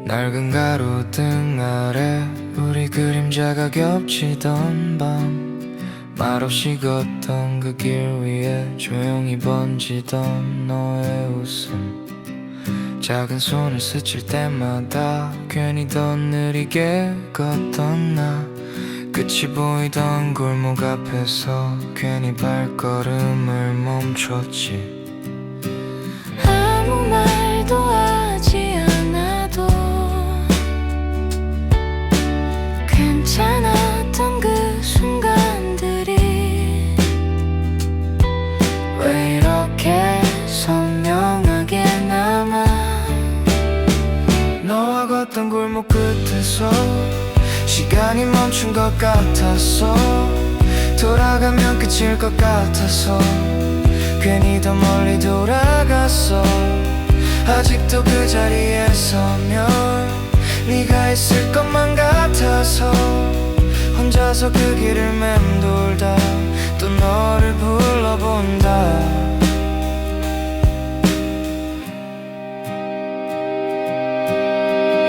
낡은 가로등 아래 우리 그림자가 겹치던 밤 말없이 걷던 그 길 위에 조용히 번지던 너의 웃음 작은 손을 스칠 때마다 괜히 더 느리게 걷던 나 끝이 보이던 골목 앞에서 괜히 발걸음을 멈췄지 아무 말도 하지 않아도 괜찮았던 그 순간들이 왜 이렇게 선명하게 남아 너와 걷던 골목 끝에서 시간이 멈춘 것 같았어 돌아가면 끝일 것 같아서 괜히 더 멀리 돌아갔어 아직도 그 자리에 서면 네가 있을 것만 같아서 혼자서 그 길을 맴돌다 또 너를 불러본다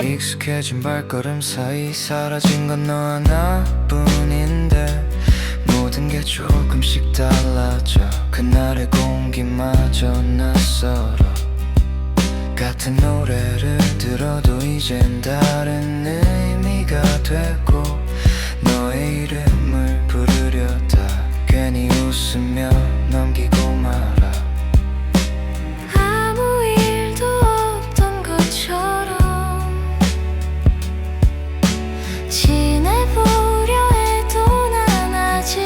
익숙해진 발걸음 사이 사라진 건 너 하나뿐인데 모든 게 조금씩 달라져 그날의 공기마저 낯설어 같은 노래를 들어도 이젠 다른 의미가 되고 너의 이름을 부르려다 괜히 웃으며 넘기고 말아 아무 일도 없던 것처럼 지내보려 해도 난 아직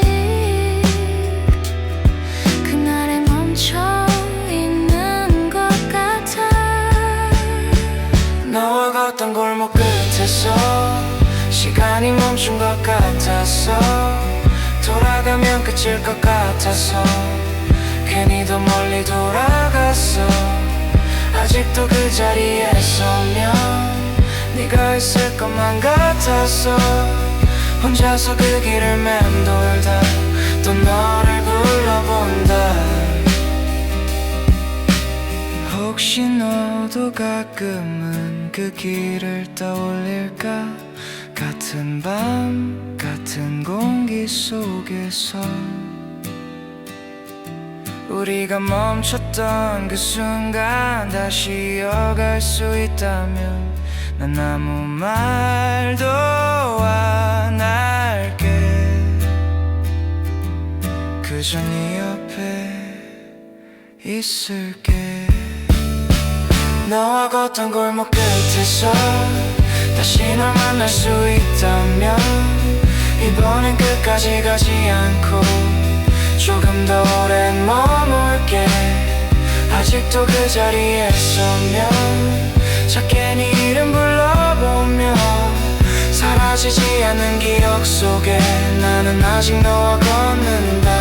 그날에 멈춰있는 것 같아 너와 걷던 골목 끝에서 시간이 멈춘 것 같았어 돌아가면 끝일 것 같아서 괜히 더 멀리 돌아갔어 아직도 그 자리에 서면 네가 있을 것만 같아서 혼자서 그 길을 맴돌다 또 너를 불러본다 혹시 너도 가끔은 그 길을 떠올릴까 같은 밤 같은 공기 속에서 우리가 멈췄던 그 순간 다시 이어갈 수 있다면 난 아무 말도 안 할게 그저 네 옆에 있을게 너와 걷던 골목 끝에서 다시 널 만날 수 있다면 이번엔 끝까지 가지 않고 조금 더 오래 머물게 아직도 그 자리에 서면 작게 네 이름 불러보며 사라지지 않는 기억 속에 나는 아직 너와 걷는다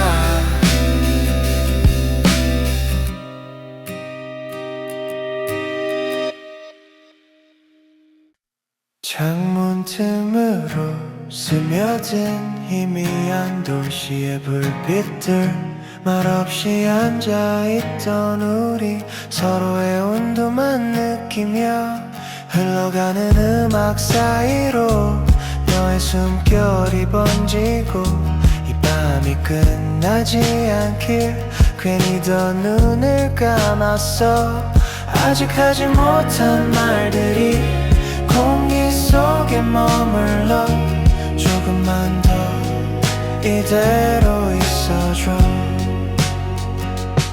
창문 틈으로 스며든 희미한 도시의 불빛들 말없이 앉아있던 우리 서로의 온도만 느끼며 흘러가는 음악 사이로 너의 숨결이 번지고 이 밤이 끝나지 않길 괜히 더 눈을 감았어 아직 하지 못한 말들이 공기 속에 머물러 조금만 더 이대로 있어줘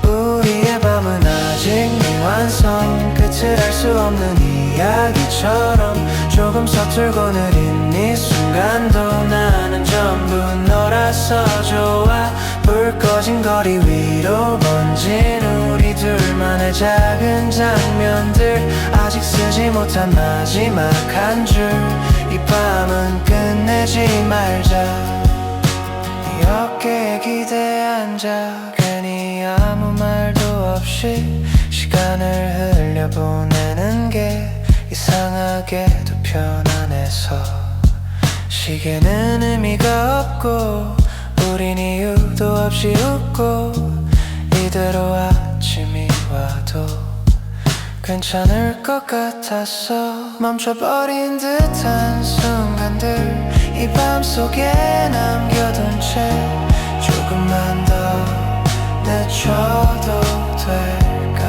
우리의 밤은 아직 미완성 끝을 알 수 없는 이야기처럼 조금 서툴고 느린 이 순간도 나는 전부 너라서 좋아 불 꺼진 거리 위로 번진 우리 둘만의 작은 장면들 아직 쓰지 못한 마지막 한 줄 이 밤은 끝내지 말자 네 어깨에 기대 앉아 괜히 아무 말도 없이 시간을 흘려보내는 게 이상하게도 편안해서 시계는 의미가 없고 우린 이유도 없이 웃고 이대로 아침이 와도 괜찮을 것 같았어. 멈춰버린 듯한 순간들 이 밤 속에 남겨둔 채 조금만 더 늦춰도 될까.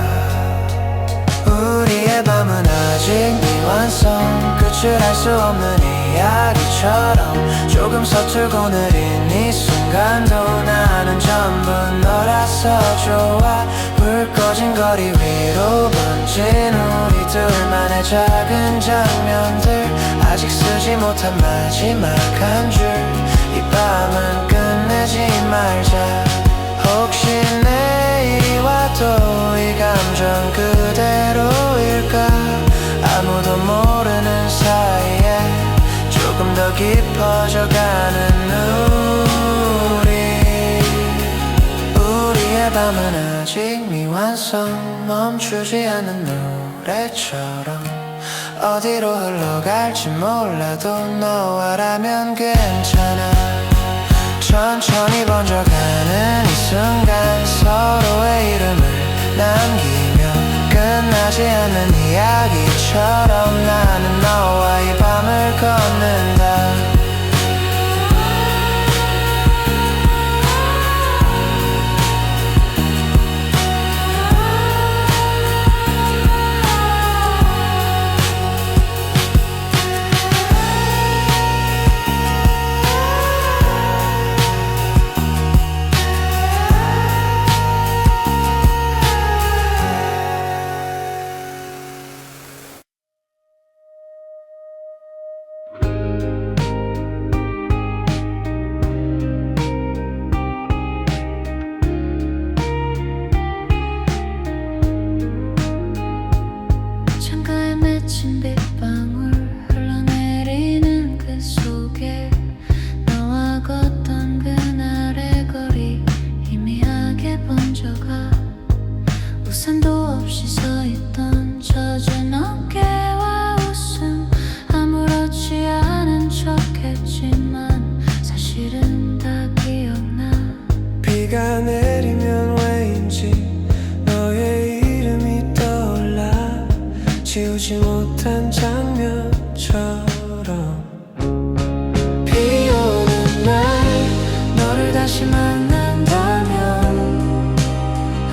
우리의 밤은 아직 미완성. 끝을 알 수 없는 이야기처럼 조금 서툴고 느린 이 순간도 나는 전부 너라서 좋아. 불 꺼진 거리 위로 번진 우리 둘만의 작은 장면들 아직 쓰지 못한 마지막 한 줄 이 밤은 끝내지 말자. 혹시 내일이 와도 이 감정 그대로일까. 아무도 모르는 사이에 조금 더 깊어져가는 우리의 밤은 아직 미완성. 멈추지 않는 노래처럼 어디로 흘러갈지 몰라도 너와라면 괜찮아. 천천히 번져가는 이 순간 서로의 이름을 남기며 끝나지 않는 이야기처럼 나는 너와 이 밤을 걷는다. 창가에 맺힌 빗방울 흘러내리는 그 속에 너와 걷던 그날의 거리 희미하게 번져가. 우산도 없이 서있던 젖은 어깨와 웃음 아무렇지 않은 척했지만 사실은 다 기억나. 비가 내리면 왜인지 너의 이름이 떠올라. 지우지 못한 장면처럼 비 오는 날 너를 다시 만난다면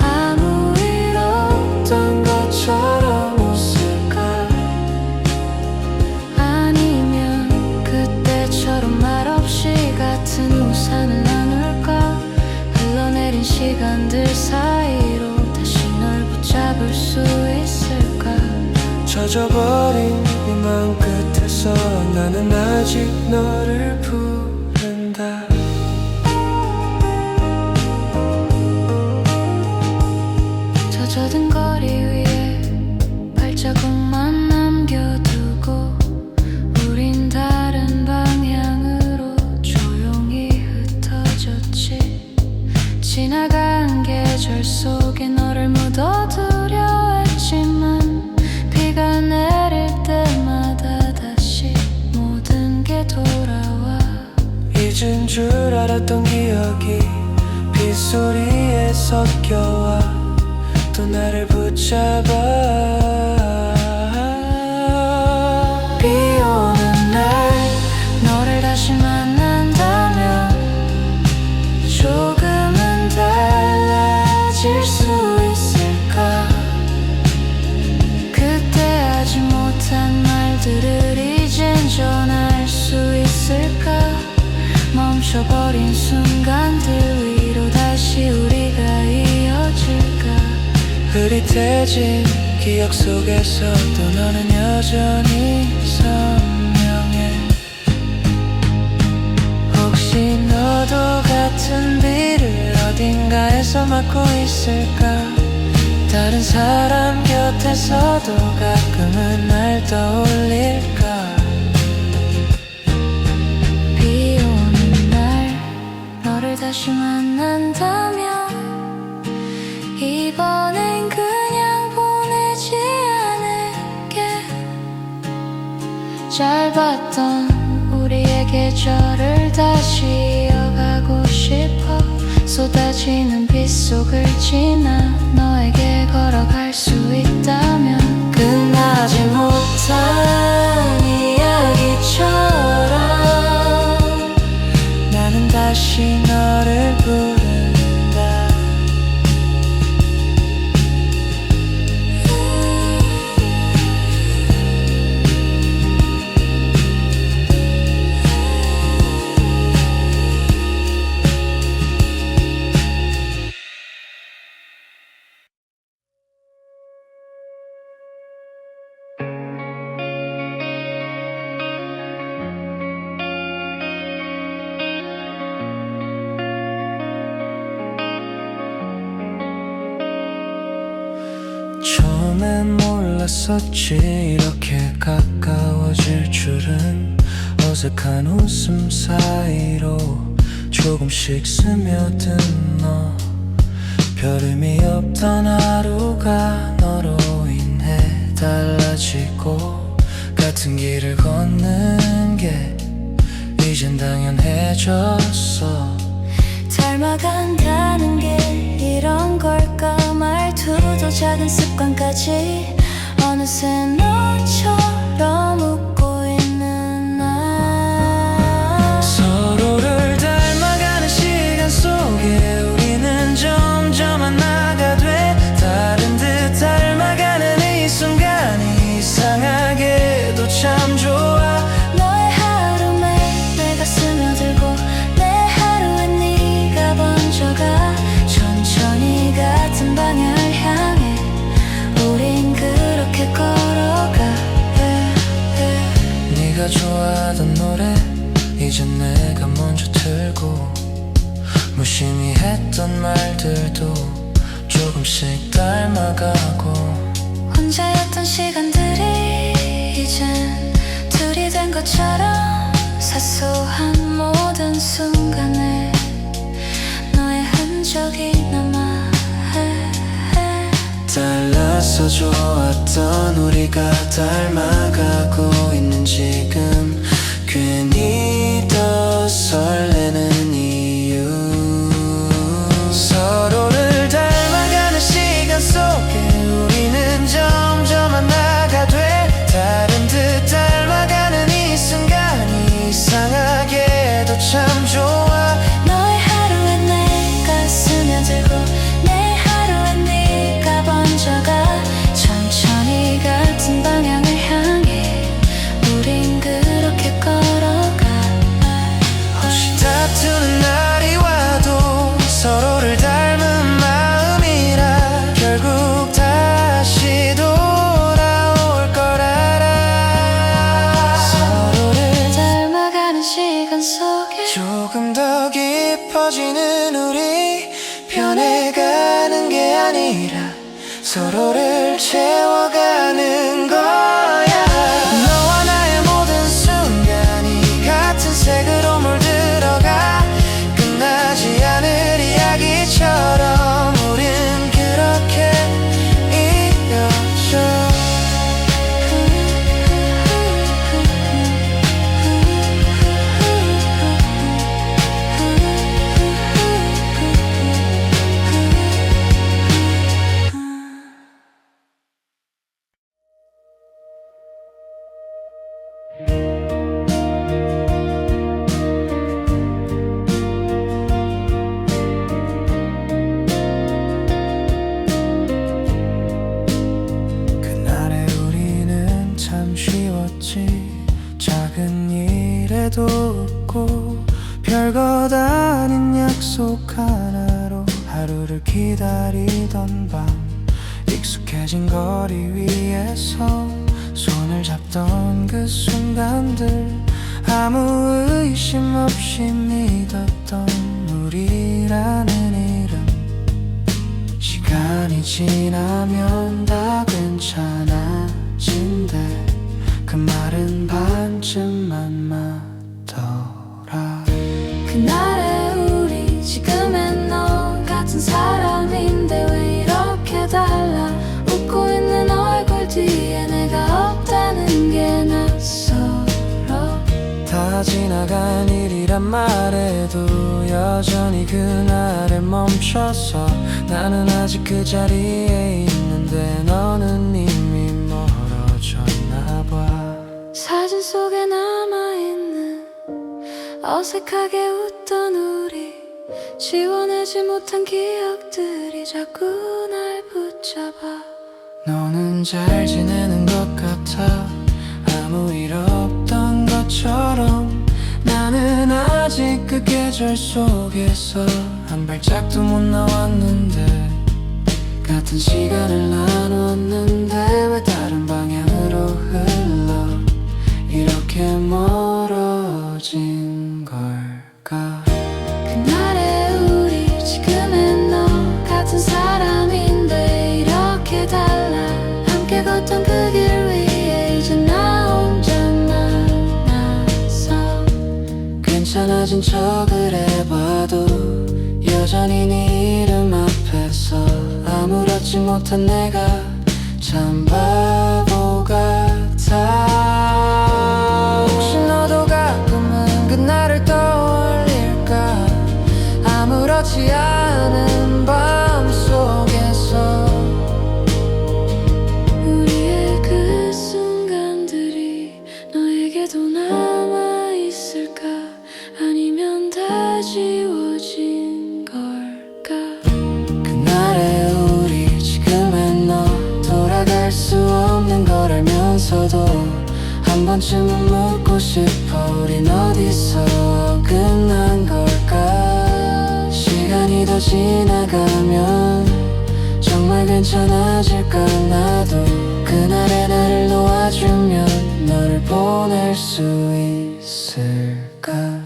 아무 일 없던 것처럼 웃을까. 아니면 그때처럼 말없이 같은 우산을 나눌까. 흘러내린 시간들 사이로 다시 널 붙잡을 수 있을까. 젖어버린 이 맘 끝에서 나는 아직 너를 부른다. 젖어든 거리 위에 발자국만 남겨두고 우린 다른 방향으로 조용히 흩어졌지. 지나간 계절 속에 너를 묻어두려 했지만 비가 내릴 때마다 다시 모든 게 돌아와. 잊은 줄 알았던 기억이 빗소리에 섞여와 또 나를 붙잡아. 비 오는 날 너를 다시 만난다면 조금은 달라질 수 있을까. 그때 하지 못한 말들을 이젠 전할 수 있을까. 멈춰버린 순간들 위로 다시 우리가 이어질까. 흐릿해진 기억 속에서도 너는 여전히 선명해. 혹시 너도 같은 비를 어딘가에서 맡고 있을까. 다른 사람 곁에서도 가끔은 날 떠올릴까. 비 오는 날 너를 다시 만난다면 이번엔 그냥 보내지 않을게. 짧았던 우리의 계절을 다시 이어가고 싶어. 쏟아지는 빗속을 지나 너에게 걸어갈 수 있다면 세상 이야기처럼 나는 다시 너를 부른다. 처음엔 몰랐었지 이렇게 가까워질 줄은. 어색한 웃음 사이로 조금씩 스며든 너. 별 의미 없던 하루가 너로 인해 달라지고, 같은 길을 걷는 게 이젠 당연해졌어. 닮아간다는 게 이런 걸까. 말투도 작은 습관까지 어느새 너처럼 웃고 있는 나. 서로를 닮아가는 시간 속에 우리는 점점 하나가 돼. 다른 듯 닮아가는 이 순간이 이상하게도 참 좋아. 너의 하루에 내가 스며들고, 내 하루에 네가 번져가. 천천히 같은 방향을 향해 우린 그렇게 걸어가. 네가 좋아하던 노래 이젠 내가 먼저 틀고, 무심히 했던 말들도 조금씩 닮아가고. 혼자였던 시간들이 이젠 둘이 된 것처럼 사소한 모든 순간에 너의 흔적이 남아. 달라서 좋았던 우리가 닮아가고 있는 지금, 괜히 더 설레는 이유. 서로를 닮아가는 시간 속에 우리는 점점 하나가 돼. 다른 듯 닮아가는 이 순간이 이상하게도 참 좋아. 너의 하루에 내가 스며들고, 내 하루에 네가 번져가. 천천히 같은 방향을 향해 우린 그렇게 걸어가. 혹시 다투는 날이 와도 서로를 닮은 마음이라 결국 다시 돌아올 걸 알아. 서로를 닮아가는 시간 속에 조금 더 깊어지는 우리, 변해가는 게 아니라 서로를 채워가는 거야. 너와 나의 모든 순간이 같은 색으로 물들어가. 끝나지 않을 이야기처럼 우린 그렇게 이어져. 그날의 우리는 참 쉬웠지. 작은 일에도 웃고, 별것 아닌 약속 하나로 하루를 기다리던 밤. 익숙해진 거리 위에서 손을 잡던 그 순간들, 아무 의심 없이 믿었던 우리라는 이름. 시간이 지나면 다 괜찮아진대. 그 말은 반쯤만 맞더라. 그날의 우리, 지금의 너 같은 사람인데 왜 이렇게 달라. 웃고 있는 얼굴 뒤에 내가 없다는 게 낯설어. 다 지나간 일이란 말해도 여전히 그날에 멈춰서 나는 아직 그 자리에 있는데 너는 이미 멀어졌나 봐. 머릿속에 남아있는 어색하게 웃던 우리 지워내지 못한 기억들이 자꾸 날 붙잡아. 너는 잘 지내는 것 같아 아무 일 없던 것처럼 나는 아직 그 계절 속에서 한 발짝도 못 나왔는데 같은 시간을 나눴는데 왜 다른 방향으로 흘러 이렇게 멀어진 걸까. 그날의 우리 지금의 너 같은 사람인데 이렇게 달라. 함께 걷던 그 길 위에 이제 나 혼자 남았어. 괜찮아진 척을 해봐도 여전히 네 이름 앞에서 아무렇지 못한 내가 참 바보 같아. 혹시 너도 가끔은 그날을 떠올릴까. 아무렇지 않은 밤 속에서 우리의 그 순간들이 너에게도 남아있을까. 아니면 다 지워진 걸까. 그날의 우리 지금의 너 돌아갈 수 없는 걸 알면서도 한 번쯤은 묻고 싶어. 우린 어디서 끝난 걸까. 시간이 더 지나가면 정말 괜찮아질까. 나도 그날의 나를 놓아주면 너를 보낼 수 있을까.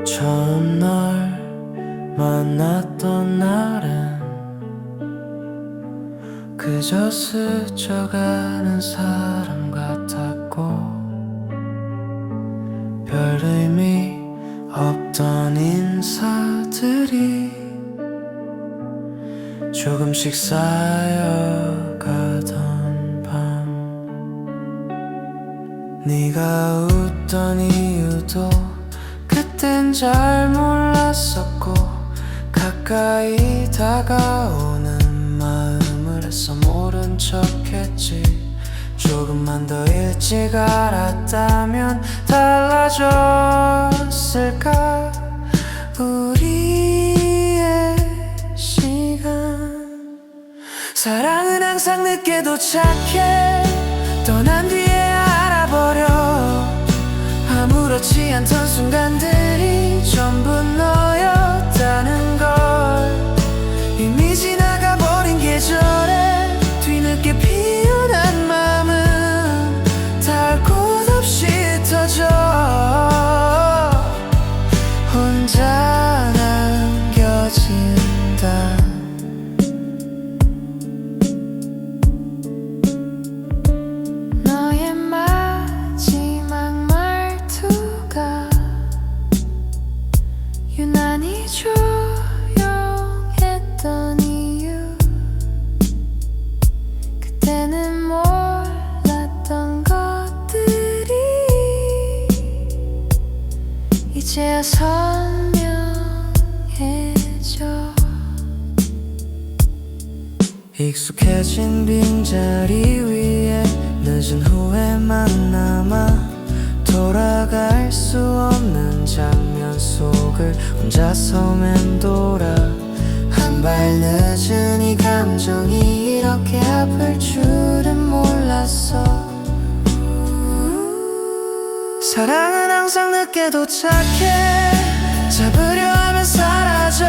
처음 널 만났던 날은 그저 스쳐가는 사람 같았고 별 의미 없던 인사들이 조금씩 쌓여가던 밤. 네가 웃던 이유도 그땐 잘 몰랐었고 가까이 다가오는 마음을 해서 모른 척했지. 조금만 더 일찍 알았다면 달라졌을까. 우리의 시간. 사랑은 항상 늦게 도착해. 떠난 뒤에 알아버려. 아무렇지 않던 순간들이 전부 너였다는 걸. 이미 지나가버린 계절에 뒤늦게 피어난 마음은 닿을 곳 없이 흩어져 혼자 남겨진다. 너의 마지막 말투가 유난히 조용했던 이유. 그때는 몰랐던 것들이 이제야 선명해져. 익숙해진 빈자리 위에 늦은 후회만 남아 돌아갈 수 없는 장면 속을 혼자서 맴돌아. 한 발 늦은 이 감정이 이렇게 아플 줄은 몰랐어. 사랑은 항상 늦게 도착해. 잡으려 하면 사라져.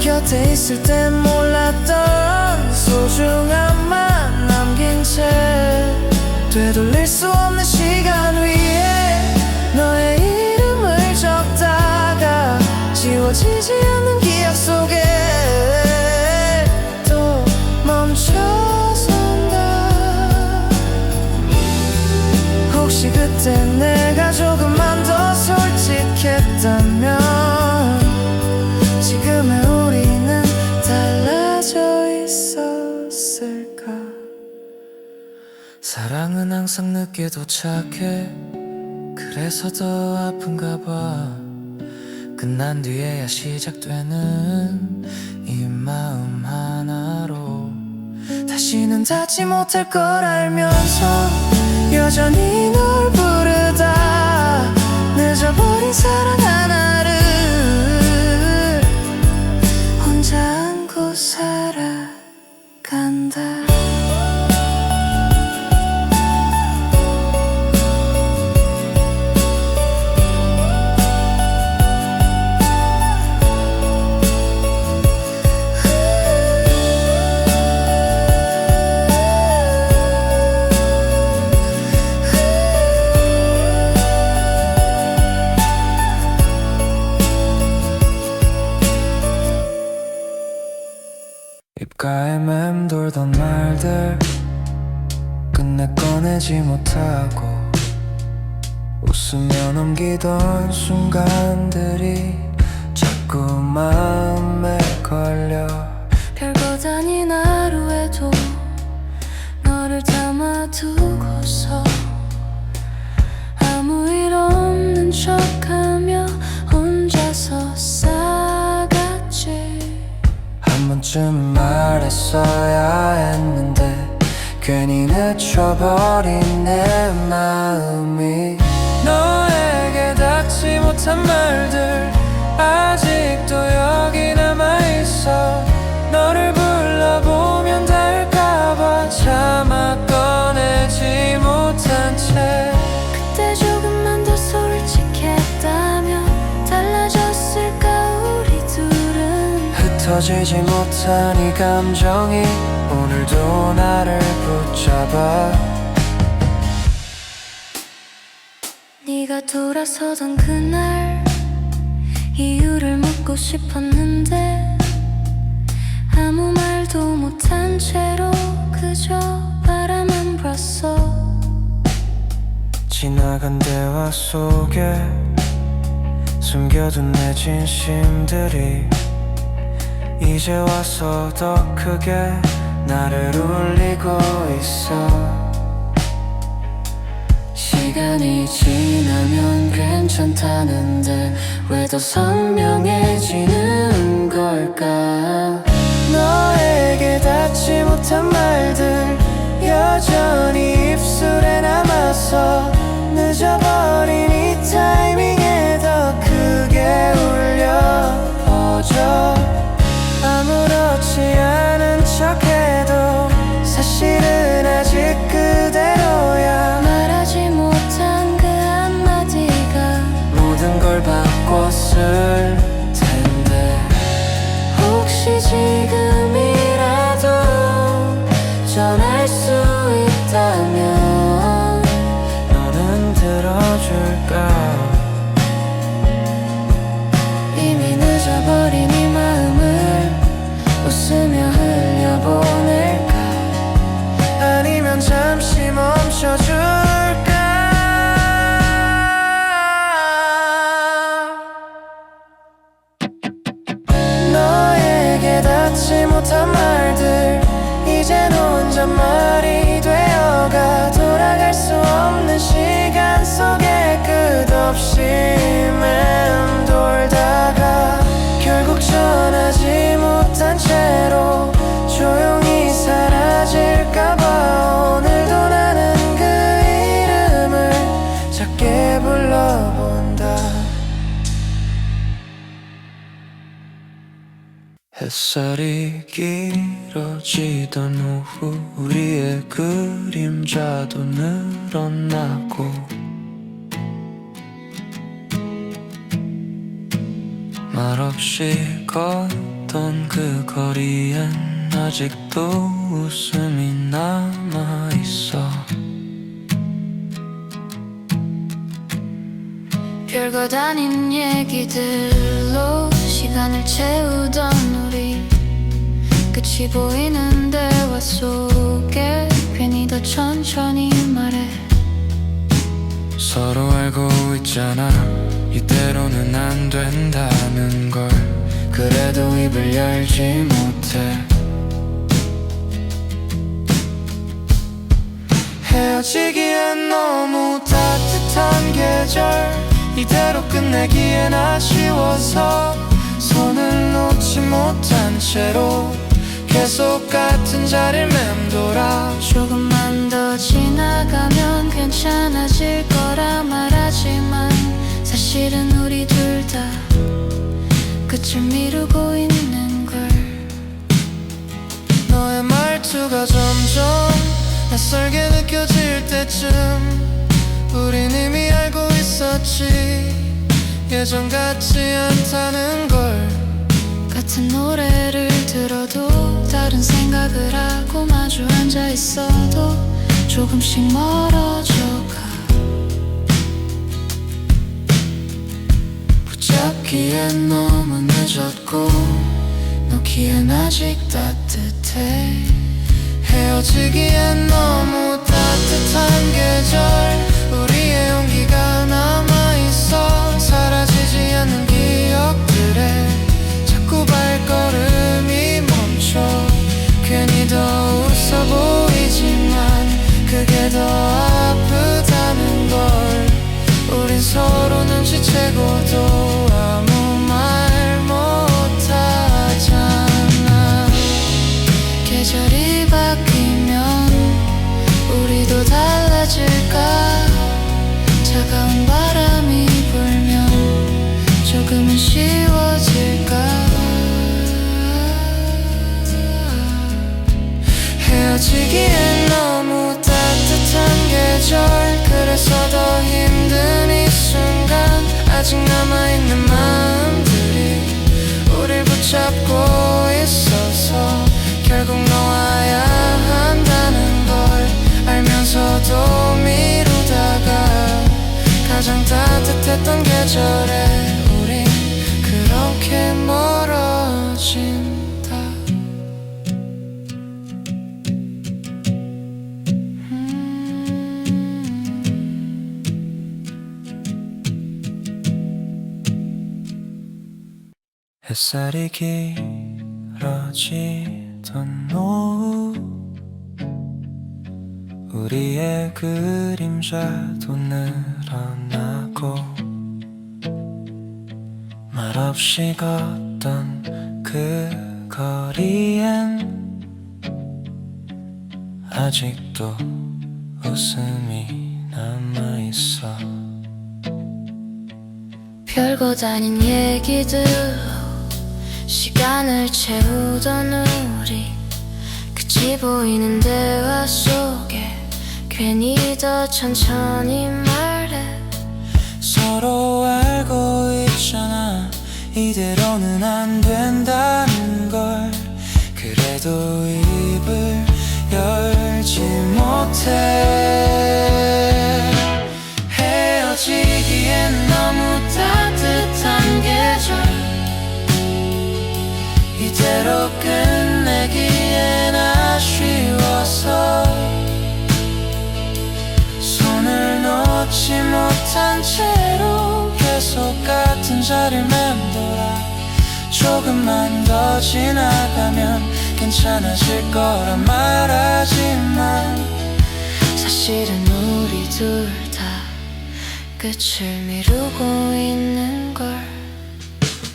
곁에 있을 땐 몰랐던 소중함만 남긴 채 되돌릴 수 없는 시간 위에 너 사라지지 않는 기억 속에 또 멈춰선다. 혹시 그때 내가 조금만 더 솔직했다면 지금의 우리는 달라져 있었을까. 사랑은 항상 늦게 도착해. 그래서 더 아픈가 봐. 끝난 뒤에야 시작되는 이 마음 하나로 다시는 닿지 못할 걸 알면서 여전히 널 부르다. 늦어버린 사랑 하나를 혼자 안고 살아간다. 입가에 맴돌던 말들 끝내 꺼내지 못하고 웃으며 넘기던 순간들이 자꾸 마음에 걸려. 별것 아닌 하루에도 너를 담아두고서 아무 일 없는 척하며 혼자서 싸갔지. 한 번쯤 말했어야 했는데 괜히 늦춰버린 내 마음이 너에게 닿지 못한 말들 아직도 여기 남아있어. 너를 불러보면 닿을까봐 차마 꺼내지 못한 채 그때 조금만 더 솔직했다면 달라졌을까 우리 둘은. 흩어지지 못한 이 감정이 오늘도 나를 붙잡아. 네가 돌아서던 그날 이유를 묻고 싶었는데 아무 말도 못한 채로 그저 바라만 봤어. 지나간 대화 속에 숨겨둔 내 진심들이 이제 와서 더 크게 나를 울리고 있어. 시간이 지나면 괜찮다는데 왜 더 선명해지는 걸까. 너에게 닿지 못한 말들 여전히 입술에 남아서 늦어버린 이 타이밍에 더 크게 울려 퍼져. 아무렇지 않은 척해도 사실은 아직 그대로야. 말하지 못한 그 한마디가 모든 걸 바꿨을 텐데 혹시 지금이라도 전할 수 있다면 너는 들어줄까. 이미 늦어버린 이 마음을 웃으며 흘려보낼까. 아니면 잠시 멈춰줄까. 너에게 닿지 못한 말들 이젠 혼잣말이 되어가. 돌아갈 수 없는 시간 속에 끝없이 맴돌다가 결국 전하지 못한 채로 조용히 사라질까봐 오늘도 나는 그 이름을 작게 불러본다. 햇살이 길어지던 오후 우리의 그림자도 늘어나고 말없이 걷던 그 거리엔 아직도 웃음이 남아있어. 별것 아닌 얘기들로 시간 시간을 채우던 우리 끝이 보이는 대화 속에 괜히 더 천천히 말해. 서로 알고 있잖아 이대로는 안 된다는 걸. 그래도 입을 열지 못해. 헤어지기엔 너무 따뜻한 계절, 이대로 끝내기엔 아쉬워서 손을 놓지 못한 채로 계속 같은 자리를 맴돌아. 조금만 더 지나가면 괜찮아질 거라 말하지만 사실은 우리 둘 다 끝을 미루고 있는 걸. 너의 말투가 점점 낯설게 느껴질 때쯤 우린 이미 알고 있었지. 예전 같지 않다는 걸. 같은 노래를 들어도 다른 생각을 하고 마주 앉아 있어도 조금씩 멀어져 가. 붙잡기엔 너무 늦었고 놓기엔 아직 따뜻해. 헤어지기엔 너무 따뜻한 계절, 우리의 용기가 남아있어. 사라지지 않는 기억들에 자꾸 발걸음이 멈춰. 괜히 더 웃어 보이지만 그게 더 아프다는 걸. 우린 서로 눈치채고도 아무 말 못하잖아. 계절이 바뀌면 우리도 달라질까. 차가운 바람이 불면 조금은 쉬워질까. 헤어지기엔 너무 따뜻한 계절, 그래서 더 힘든 이 순간 아직 남아있는 마음들이 우릴 붙잡고 있어서 결국 놓아야 한다는 걸 알면서도 미루다가 가장 따뜻했던 계절에 우린 그렇게 멀어진다. 햇살이 길어지던 오후 우리의 그림자도 늘어나고 말없이 걷던 그 거리엔 아직도 웃음이 남아있어. 별것 아닌 얘기들로 시간을 채우던 우리 끝이 보이는 대화 속에 괜히 더 천천히 말해. 서로 알고 있잖아 이대로는 안 된다는 걸. 그래도 입을 열지 못해. 헤어지기엔 너무 따뜻한 계절, 이대로 끝내기엔 아쉬워서 손을 놓지 못한 채로 계속 같은 자리를 맴돌아. 조금만 더 지나가면 괜찮아질 거라 말하지만 사실은 우리 둘 다 끝을 미루고 있는 걸.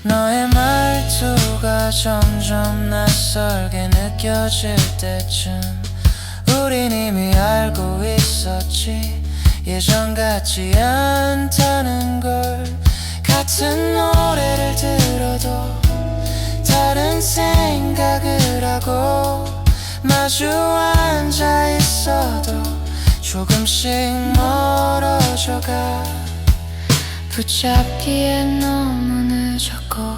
너의 말투가 점점 낯설게 느껴질 때쯤 우린 이미 알고 있었지. 예전 같지 않다는 걸. 같은 노래를 들어도 다른 생각을 하고 마주 앉아 있어도 조금씩 멀어져가. 붙잡기엔 너무 늦었고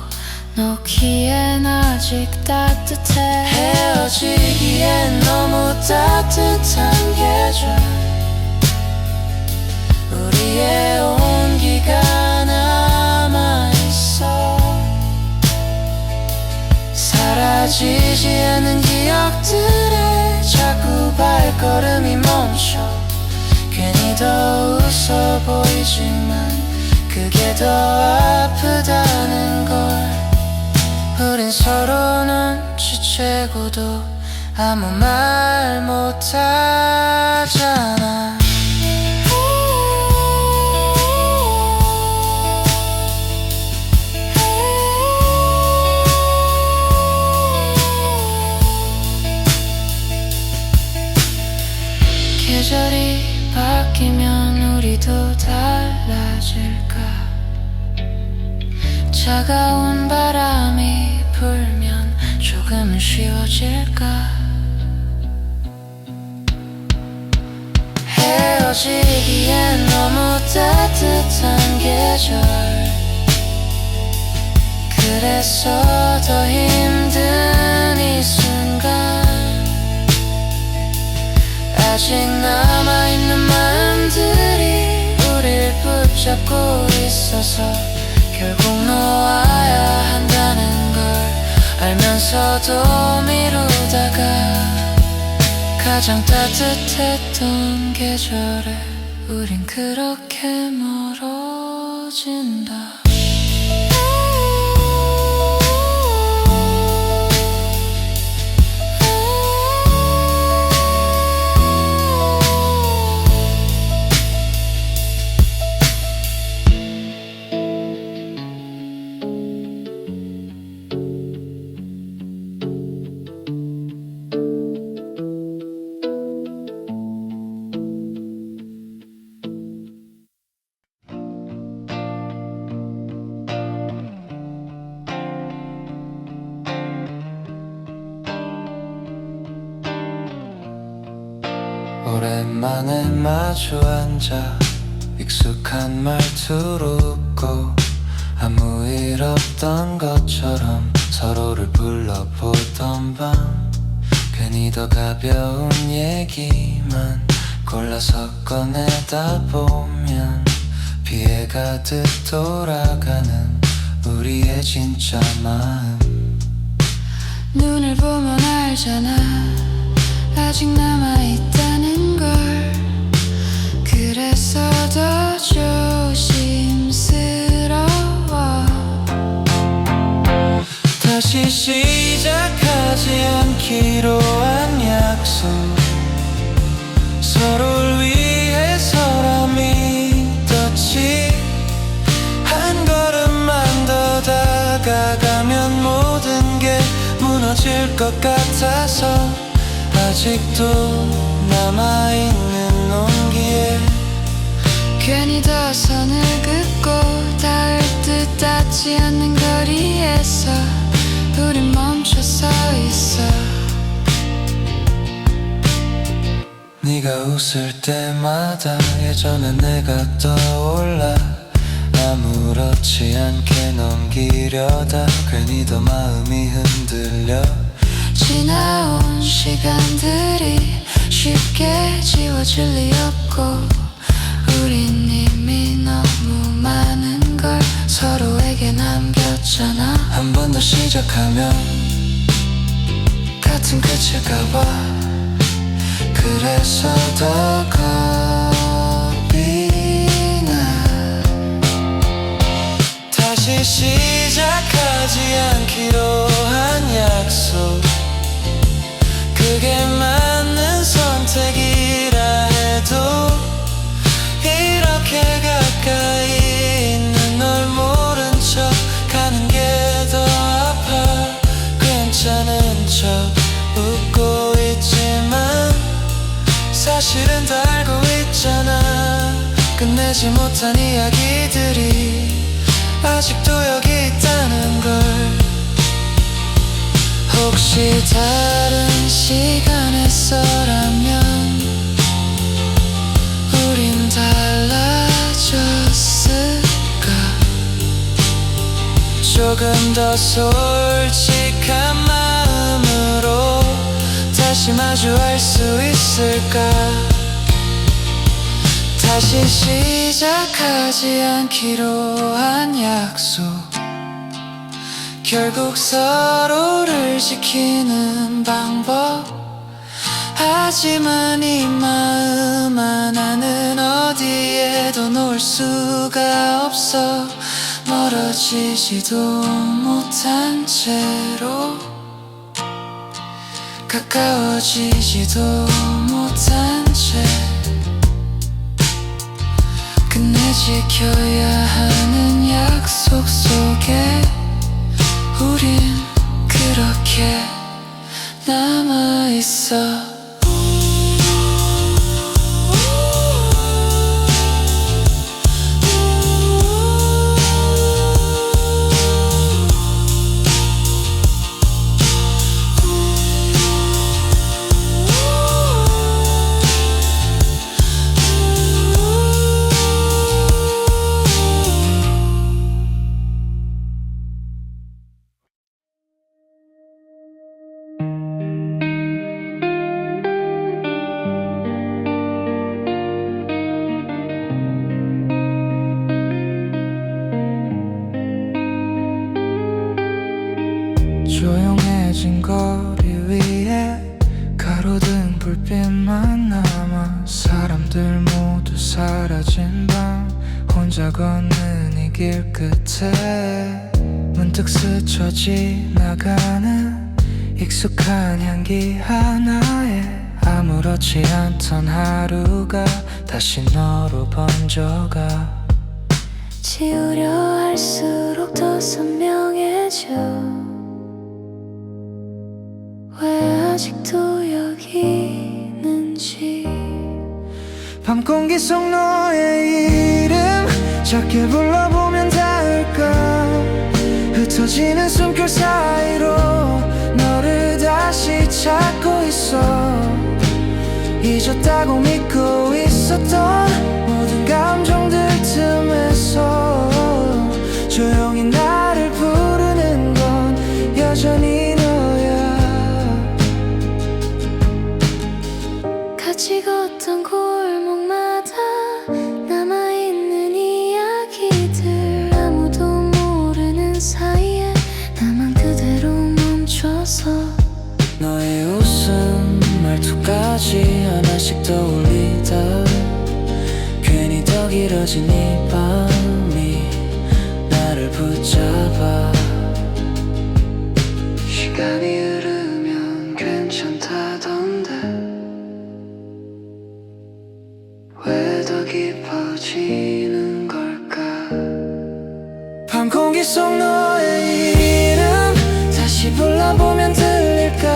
놓기엔 아직 따뜻해. 헤어지기엔 너무 따뜻한 계절, 우리의 온기가 남아있어. 헤어지지 않은 기억들에 자꾸 발걸음이 멈춰. 괜히 더 웃어 보이지만 그게 더 아프다는 걸. 우린 서로 눈치채고도 아무 말 못하잖아. 계절이 바뀌면 우리도 달라질까? 차가운 바람이 불면 조금은 쉬워질까? 헤어지기엔 너무 따뜻한 계절. 그래서 더 힘든 이 순간 아직 남아있는 마음들이 우릴 붙잡고 있어서 결국 놓아야 한다는 걸 알면서도 미루다가 가장 따뜻했던 계절에 우린 그렇게 멀어진다. 오랜만에 마주 앉아 익숙한 말투로 웃고 아무 일 없던 것처럼 서로를 불러보던 밤. 괜히 더 가벼운 얘기만 골라서 꺼내다 보면 피해가듯 돌아가는 우리의 진짜 마음. 눈을 보면 알잖아, 아직 남아있다는 걸. 그래서 더 조심스러워. 다시 시작하지 않기로 한 약속. 서로를 위해서라 믿었지. 한 걸음만 더 다가가면 모든 게 무너질 것 같아서 아직도 남아있는 온기에 괜히 더 선을 긋고 닿을 듯 닿지 않는 거리에서 우린 멈춰 서 있어. 네가 웃을 때마다 예전에 내가 떠올라. 아무렇지 않게 넘기려다 괜히 더 마음이 흔들려. 지나온 시간들이 쉽게 지워질 리 없고 우린 이미 너무 많은 걸 서로에게 남겼잖아. 한 번 더 시작하면 같은 끝일까봐. 그래서 더 겁이 나. 다시 시작하지 않기로 한 약속. 그게 맞는 선택이라 해도 이렇게 가까이 있는 널 모른 척 가는 게 더 아파. 괜찮은 척 웃고 있지만 사실은 다 알고 있잖아. 끝내지 못한 이야기들이 아직도 여기 있다는 걸. 혹시 다른 시간에서라면 우린 달라졌을까? 조금 더 솔직한 마음으로 다시 마주할 수 있을까? 다시 시작하지 않기로 한 약속. 결국 서로를 지키는 방법. 하지만 이 마음 하나는 어디에도 놓을 수가 없어. 멀어지지도 못한 채로 가까워지지도 못한 채 끝내 지켜야 하는 약속 속에 우린 그렇게 남아있어. 조용해진 거리 위에 가로등 불빛만 남아 사람들 모두 사라진 밤 혼자 걷는 이 길 끝에 문득 스쳐 지나가는 익숙한 향기 하나에 아무렇지 않던 하루가 다시 너로 번져가. 지우려 할수록 더 선명해져. 왜 아직도 여기 있는지. 밤 공기 속 너의 이름 작게 불러보면 닿을까. 흩어지는 숨결 사이로 너를 다시 찾고 있어. 잊었다고 믿고 있었던 모든 감정들 틈에서 조용히 나를 부르는 건 여전히 같이 걷던 골목마다 남아있는 이야기들 아무도 모르는 사이에 나만 그대로 멈춰서 너의 웃음 말투까지 하나씩 떠올리다 괜히 더 길어진 이 밤이 나를 붙잡아. 시간이 흐르면 괜찮다던데 왜 더 깊어지는 걸까. 밤 공기 속 너의 이름 다시 불러보면 들릴까.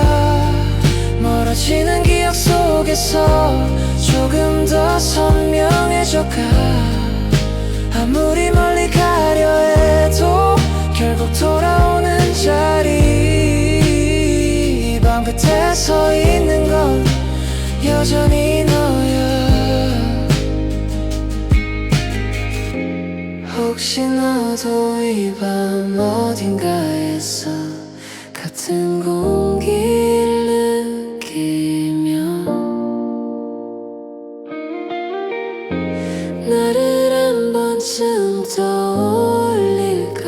멀어지는 기억 속에서 조금 더 선명해져가. 아무리 멀리 가려 해도 결국 돌아오는 자리. 밤 끝에 서 있는 건 여전히 너야. 혹시 너도 이 밤 어딘가에서 같은 공기를 느끼며 나를 한 번쯤 떠올릴까.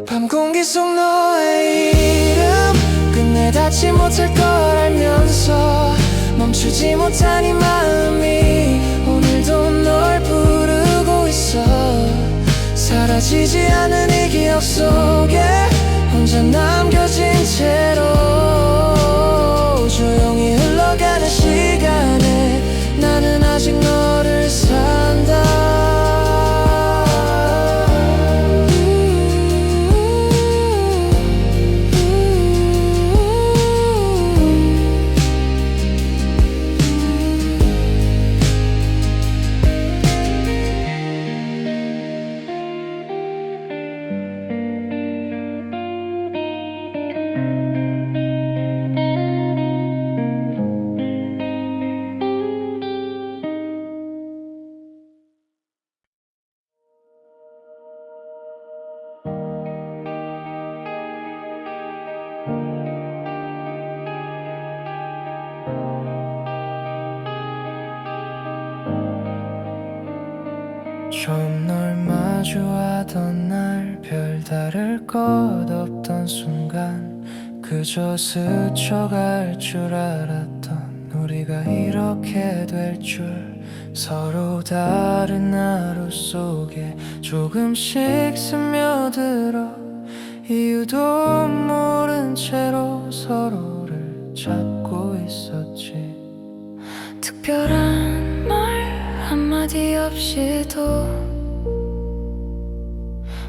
밤 공기 속 너의 이름 끝내 닿지 못할 걸 알면서 멈추지 못한 이 마음이 오늘도 널 부르고 있어. 사라지지 않은 이 기억 속에 혼자 남겨진 채로 조용히 흘러가는 시간에 나는 아직 너를 산다. 처음 널 마주하던 날 다를 것 없던 순간 그저 스쳐갈 줄 알았던 우리가 이렇게 될 줄 서로 다른 하루 속에 조금씩 스며들어 이유도 모른 채로 서로를 찾고 있었지. 특별한 말 한마디 없이도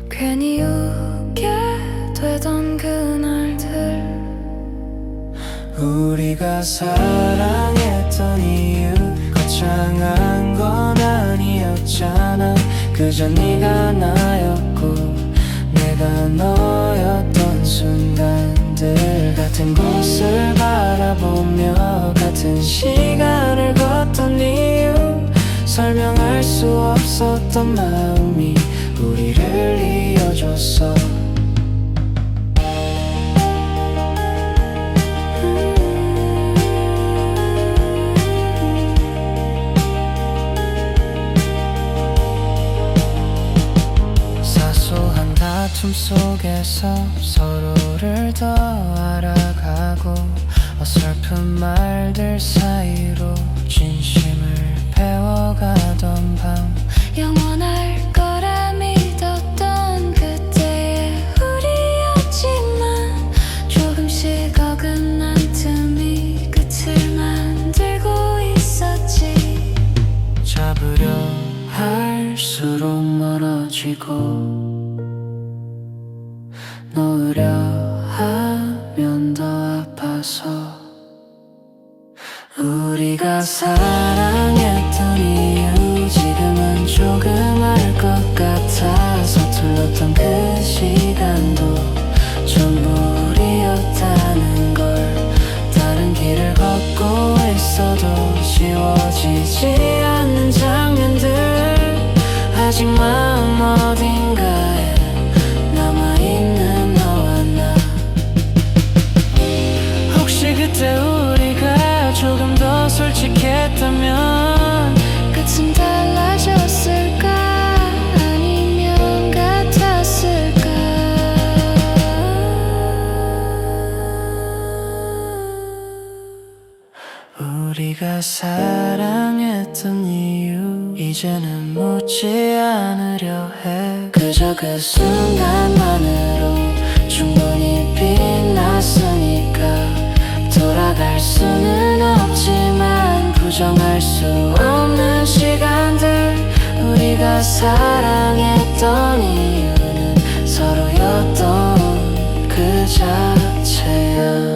괜히 웃게 되던 그날들 우리가 사랑했던 이유 거창한 건 아니었잖아. 그저 네가 나였고 내가 너였던 순간들 같은 곳을 바라보며 같은 시간을 걷던 이유 설명할 수 없었던 마음이 우리를 이어줬어. 사소한 다툼 속에서 서로를 더 알아가고 어설픈 말들 사이로 진심을 배워가던 밤 영원할 거라 믿었던 그때의 우리였지만 조금씩 어긋난 틈이 끝을 만들고 있었지. 잡으려 할수록 멀어지고 놓으려 하면 더 아파서 우리가 사랑했던 이유 지금은 조금 알 것 같아. 서툴렀던 그 시간도 전부 우리였다는 걸 다른 길을 걷고 있어도 지워지지 않는 장면들 아직 마음 어딘가에 남아있는 너와 나. 혹시 그때 우리가 조금 더 솔직했다면 끝은 달라졌을까 아니면 같았을까. 우리가 사랑했던 이유 이제는 묻지 않으려 해. 그저 그 순간만으로 충분히 빛났으니까 돌아갈 수는 없지만 부정할 수 없는 시간들 우리가 사랑했던 이유는 서로였던 그 자체야.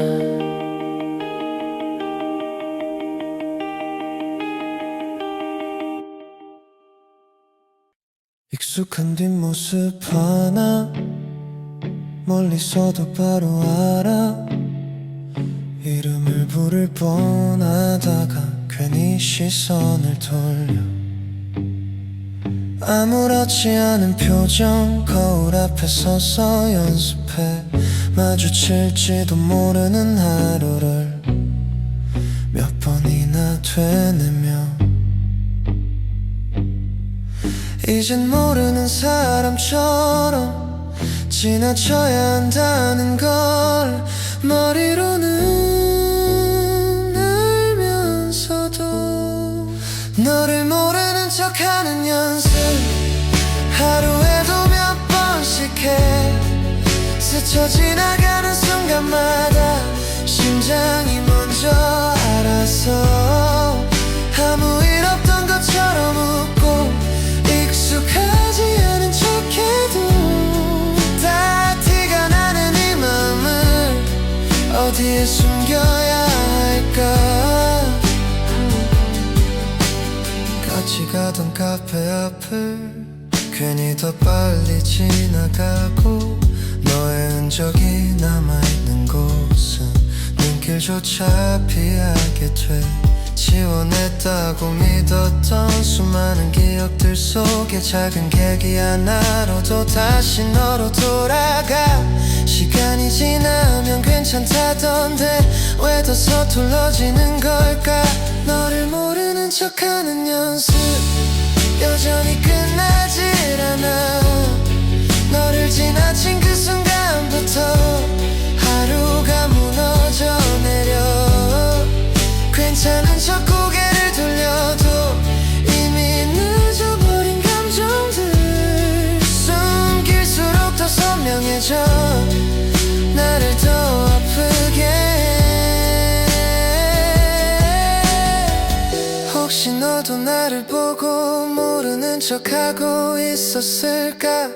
익숙한 뒷모습 하나 멀리서도 바로 알아. 이름을 부를 뻔하다가 괜히 시선을 돌려 아무렇지 않은 표정 거울 앞에 서서 연습해 마주칠지도 모르는 하루를 몇 번이나 되뇌며 이젠 모르는 사람처럼 지나쳐야 한다는 걸 머리로는 알면서도 너를 모르는 척하는 연습 하루에도 몇 번씩 해. 스쳐 지나가는 순간마다 심장이 먼저 알아서 아무 일 없던 것처럼 웃고 익숙하지 않은 척해도 다 티가 나는 이 마음을 어디에 숨겨야 할까. 같이 가던 카페 앞을 괜히 더 빨리 지나가고 너의 흔적이 남아있는 곳은 눈길조차 피하게 돼. 지워냈다고 믿었던 수많은 기억들 속에 작은 계기 하나로도 다시 너로 돌아가. 시간이 지나면 괜찮다던데 왜 더 서툴러지는 걸까. 너를 모르는 척하는 연습 여전히 끝나질 않아. 너를 지나친 강해져 나를 더 아프게 해. 혹시 너도 나를 보고 모르는 척하고 있었을까?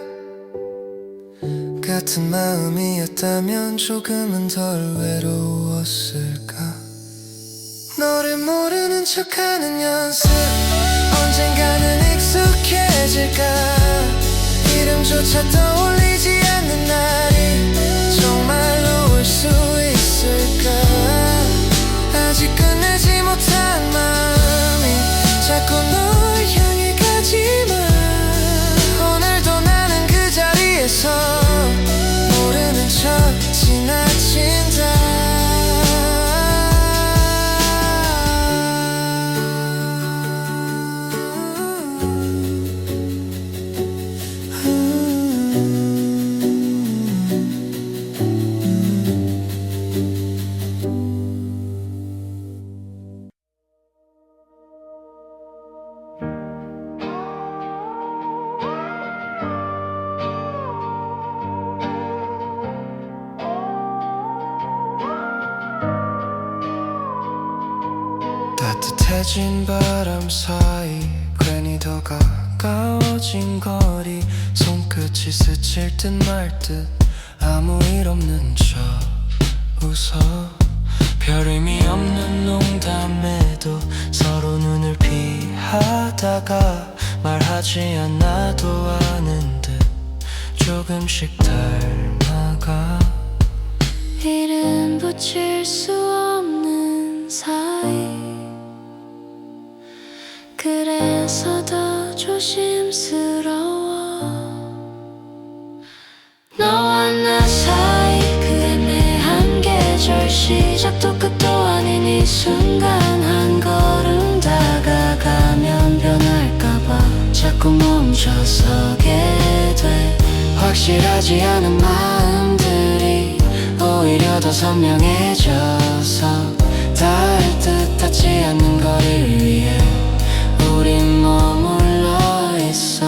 같은 마음이었다면 조금은 덜 외로웠을까? 너를 모르는 척하는 연습 언젠가는 익숙해질까? 이름조차 떠올리지 않는 날이 정말로 올 수 있을까? 아직 끝내지 못한 마음이 자꾸 널 향해 가지만 오늘도 나는 그 자리에서 모르는 척 지나친다. 따뜻해진 바람 사이 괜히 더 가까워진 거리 손끝이 스칠 듯 말 듯 아무 일 없는 척 웃어 별 의미 없는 농담에도 서로 눈을 피하다가 말하지 않아도 아는 듯 조금씩 닮아가 이름 붙일 수 없는 사이 그래서 더 조심스러워 너와 나 사이 그 애매한 계절 시작도 끝도 아닌 이 순간 한 걸음 다가가면 변할까봐 자꾸 멈춰서게 돼 확실하지 않은 마음들이 오히려 더 선명해져서 닿을 듯 닿지 않는 거리를 위해 우린 머물러 있어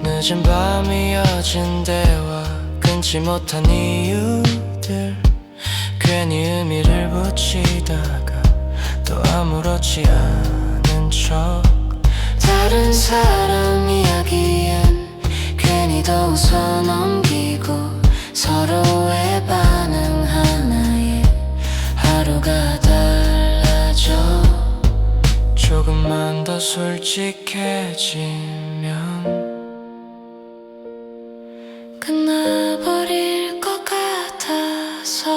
늦은 밤 이어진 대화 끊지 못한 이유들 괜히 의미를 붙이다가 또 아무렇지 않은 척 다른 사람 이야기엔 괜히 더 웃어 넘기고 서로의 반응 하나에 하루가 달라져 조금만 더 솔직해지면 끝나버릴 것 같아서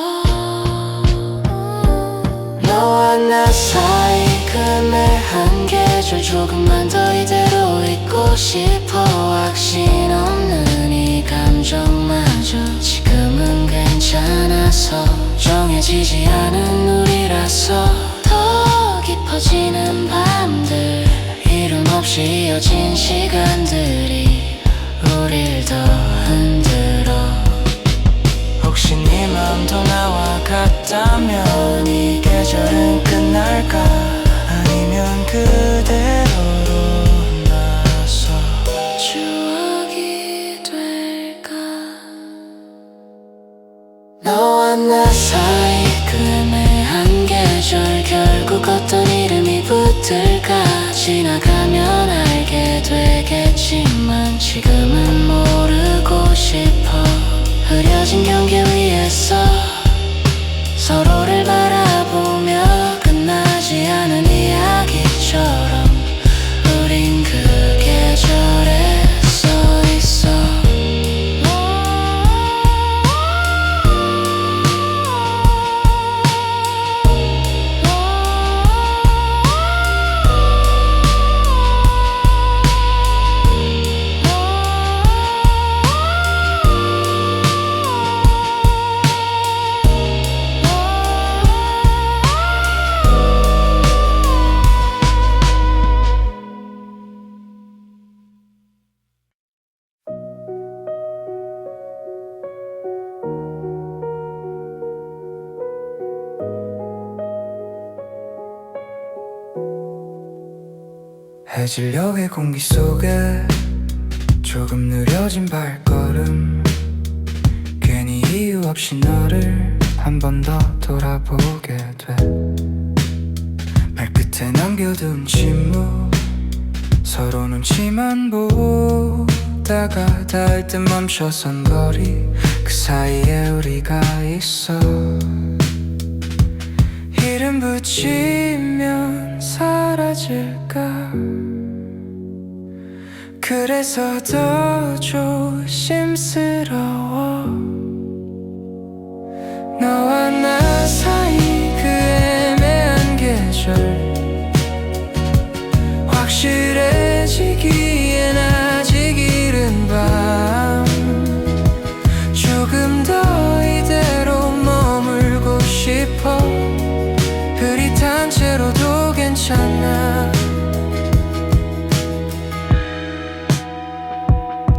너와 나 사이 그 애매한 계절 조금만 더 이대로 있고 싶어 확신 없는 이 감정마저 지금은 괜찮아서 정해지지 않은 우리라서 더 깊어지는 밤들 이름 없이 이어진 시간들이 우릴 더 흔들어 혹시 네 맘도 나와 같다면 이 계절은 끝날까 아니면 그대로로 나서 추억이 될까 너와 나 사이 그 애매한 계절 결국 어떤 이름이 붙을까 지나가면 알게 되겠지만 지금은 모르고 싶어 흐려진 경계 위에서 서로를 바라보며 끝나지 않은 이야기처럼 우린 그 계절에 서 있어 해질녘의 공기 속에 조금 느려진 발걸음 괜히 이유 없이 너를 한 번 더 돌아보게 돼 말끝에 남겨둔 침묵 서로 눈치만 보다가 닿을 듯 멈춰선 거리 그 사이에 우리가 있어 이름 붙이면 사라질까 그래서 더 조심스러워 너와 나 사이 그 애매한 계절 확실해지기엔 아직 이른 밤 조금 더 이대로 머물고 싶어 흐릿한 채로도 괜찮아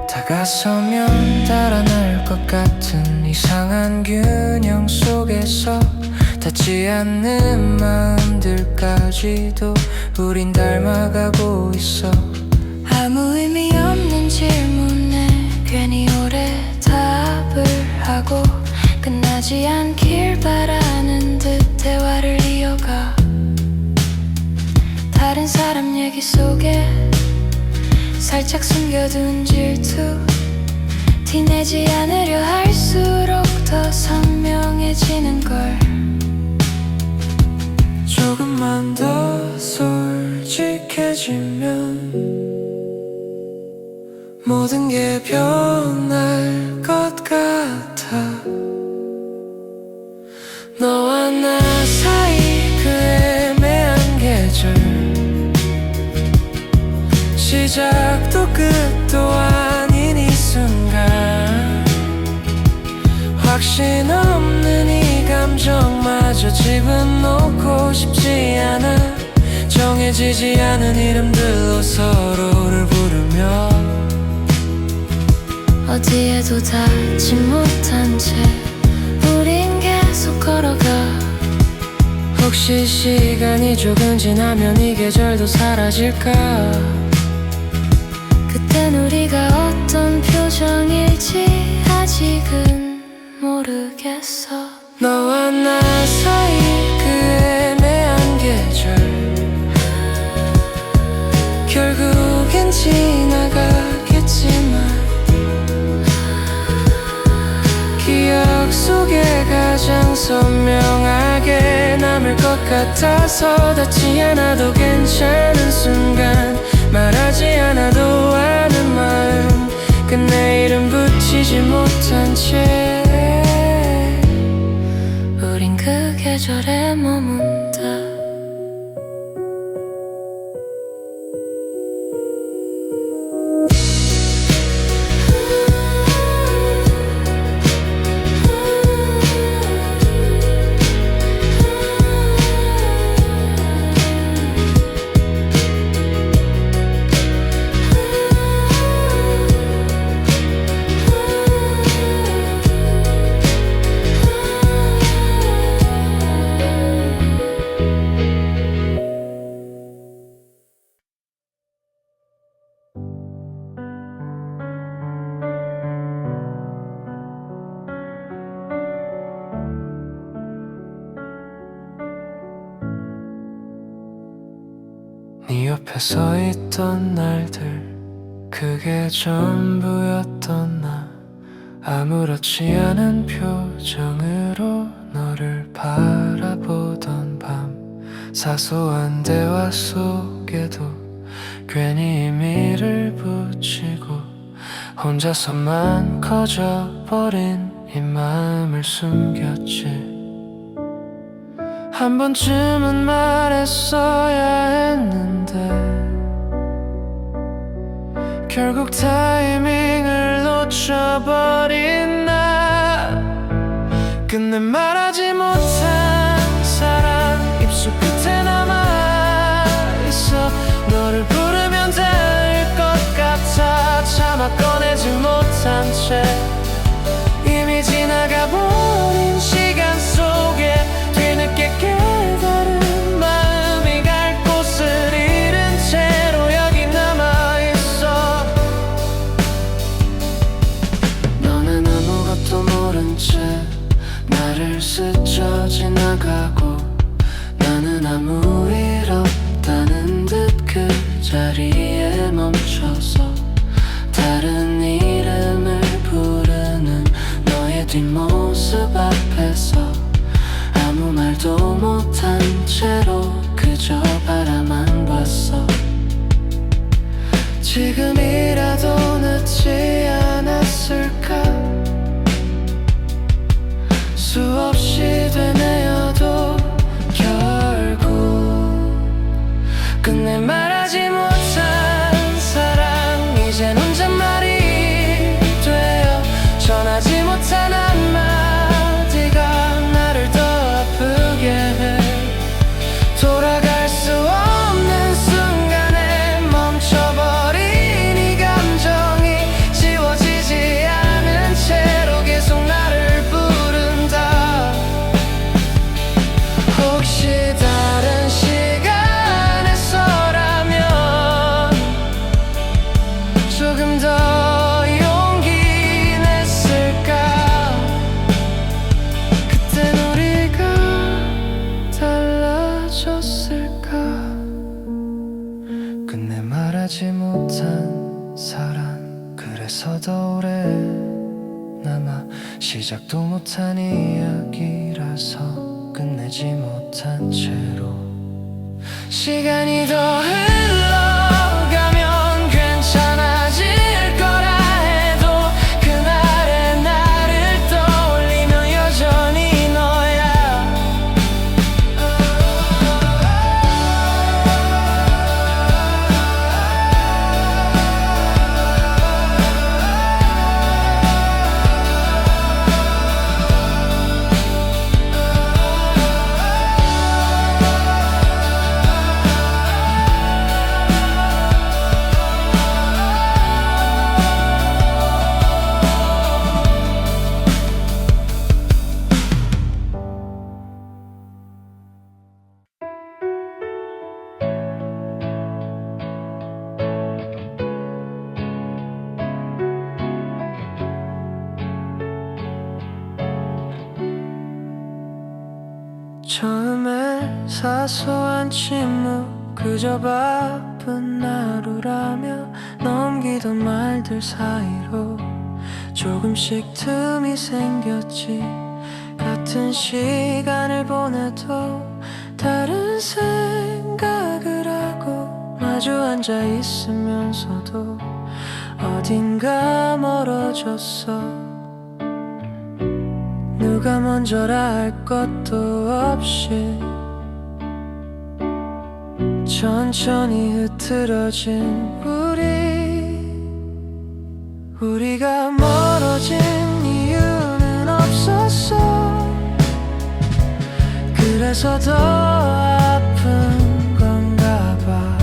다가서면 달아날 것 같은 이상한 균형 속에서 닿지 않는 마음들까지도 우린 닮아가고 있어 아무 의미 없는 질문에 괜히 오래 답을 하고 끝나지 않길 바라는 듯 대화를 이어가 다른 사람 얘기 속에 살짝 숨겨둔 질투 티내지 않으려 할수록 더 선명해지는 걸 조금만 더 솔직해지면 모든 게 변할 것 같아 너와 나 사이 그 애매한 계절 시작도 끝도 아닌 이 순간 확신 없는 이 감정마저 집어넣고 싶지 않아 정해지지 않은 이름들로 서로를 부르며 어디에도 닿지 못한 채 우린 계속 걸어가 혹시 시간이 조금 지나면 이 계절도 사라질까 그땐 우리가 어떤 표정일지 아직은 모르겠어 너와 나 사이 그 애매한 계절 결국엔 지나가겠지만 기억 속에 가장 선명하게 남을 것 같아서 닿지 않아도 괜찮은 순간 말하지 않아도 아는 마음 끝내 이름 붙이지 못한 채 우린 그 계절에 머문다 네 옆에 서 있던 날들 그게 전부였던 나 아무렇지 않은 표정으로 너를 바라보던 밤 사소한 대화 속에도 괜히 의미를 붙이고 혼자서만 커져버린 이 마음을 숨겼지 한 번쯤은 말했어야 했는데 결국 타이밍을 놓쳐버린 나 끝내 말하지 못한 사랑 입술 끝에 남아있어 너를 부르면 될 것 같아 차마 꺼내지 못한 채 이미 지나가버린 시간 속에 뒤늦게 깨달은 마음이 갈 곳을 잃은 채로 여기 남아있어 뒷모습 앞에서 아무 말도 못한 채로 그저 바라만 봤어. 지금이라도 늦지 않았을까. 수없이 되뇌어도 결국 끝내 말하지 못한 사랑, 이젠 혼잣말이 되어 전하지 못한 한마디가 나를 더 아프게 해. 돌아갈 수 없는 순간에 멈춰버린 이 감정이 지워지지 않은 채로 계속 나를 부른다. 혹시 다른 시간에서라면 조금 더 용기 냈을까. 그땐 우리가 달라졌을까. 끝내 말하지 못한 사랑, 그래서 더 오래 남아 시작도 못한 이야기라서 끝내지 못한 채로 시간이 더 흘러가면 괜찮아질 거라 해도 그날의 나를 떠올리면 여전히 너야. 처음에 사소한 침묵, 그저 바쁜 하루라며 넘기던 말들 사이로 조금씩 틈이 생겼지. 같은 시간을 보내도 다른 생각을 하고 마주 앉아 있으면서도 어딘가 멀어졌어. 누가 먼저라 할 것도 없이 천천히 흐트러진 우리가 멀어진 이유는 없었어. 그래서 더 아픈 건가 봐.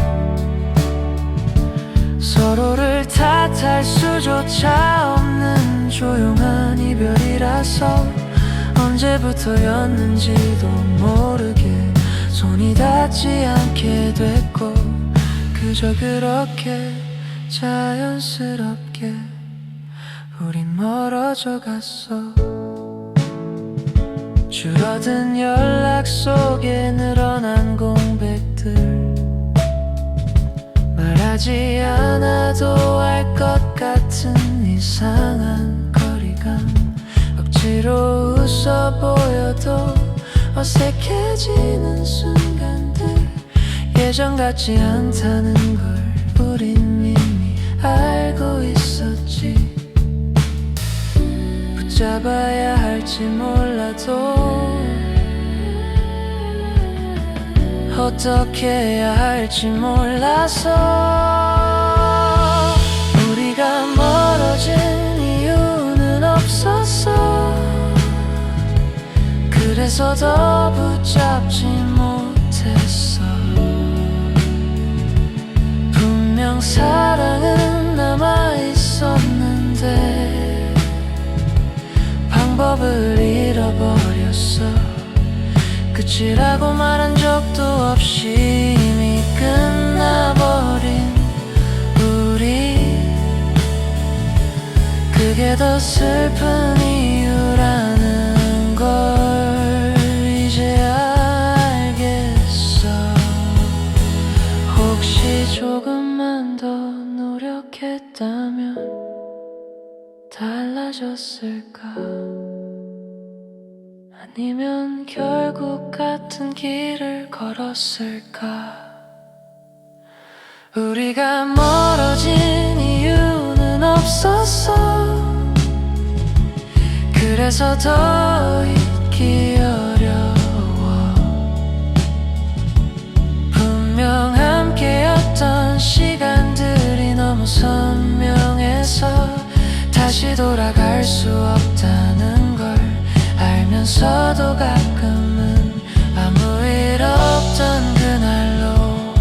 서로를 탓할 수조차 없는 조용한 이별이라서 언제부터였는지도 모르게 손이 닿지 않게 됐고, 그저 그렇게 자연스럽게 우린 멀어져 갔어. 줄어든 연락 속에 늘어난 공백들, 말하지 않아도 알 것 같은 이상한 거리감, 억지로 웃어 보여도 어색해지는 순간들, 예전 같지 않다는 걸 우린 이미 알고 있었지. 붙잡아야 할지 몰라도 어떻게 해야 할지 몰라서 우리가 멀어진 이유는 없었어. 그래서 더 붙잡지 못했어. 분명 사랑은 남아있었는데 방법을 잃어버렸어. 끝이라고 말한 적도 없이 이미 끝나버린 우리, 그게 더 슬픈 이유라는 걸 이제 알겠어. 혹시 조금만 더 노력했다면 달라졌을까. 아니면 결국 같은 길을 걸었을까? 우리가 멀어진 이유는 없었어. 그래서 더 잊기 어려워. 분명 함께였던 시간들이 너무 선명해서 다시 돌아갈 수 없다는 걸 알면서도 가끔은 아무 일 없던 그날로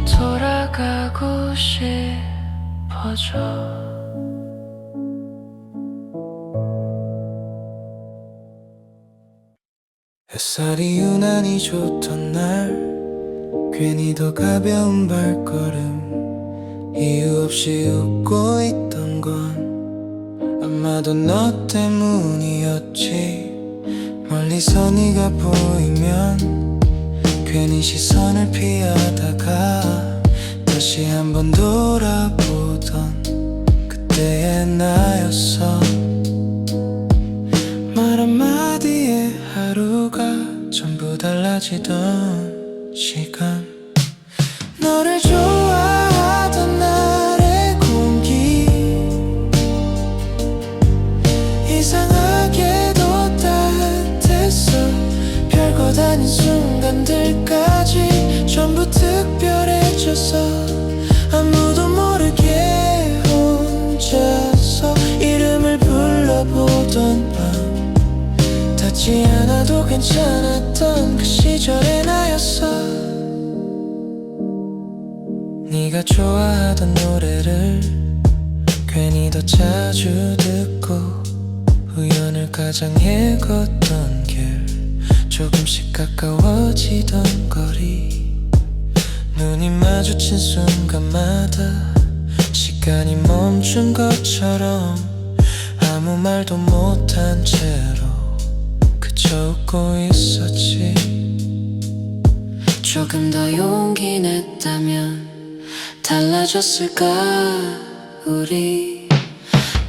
돌아가고 싶어져. 햇살이 유난히 좋던 날 괜히 더 가벼운 발걸음 이유 없이 웃고 있던 건 아마도 너 때문이었지. 멀리서 네가 보이면 괜히 시선을 피하다가 다시 한번 돌아보던 그때의 나였어. 말 한마디에 하루가 전부 달라지던 시간. 너를 좋아하던 날의 공기 이상하게도 따뜻했어. 별것 아닌 순간들까지 전부 특별해졌어. 아무도 모르게 혼자서 이름을 불러보던 밤 닿지 않아도 괜찮았던 그 시절의 나였어. 네가 좋아하던 노래를 괜히 더 자주 듣고 우연을 가장해 걷던 길 조금씩 가까워지던 거리 눈이 마주친 순간마다 시간이 멈춘 것처럼 아무 말도 못한 채로 그저 웃고 있었지. 조금 더 용기 냈다면 달라졌을까 우리.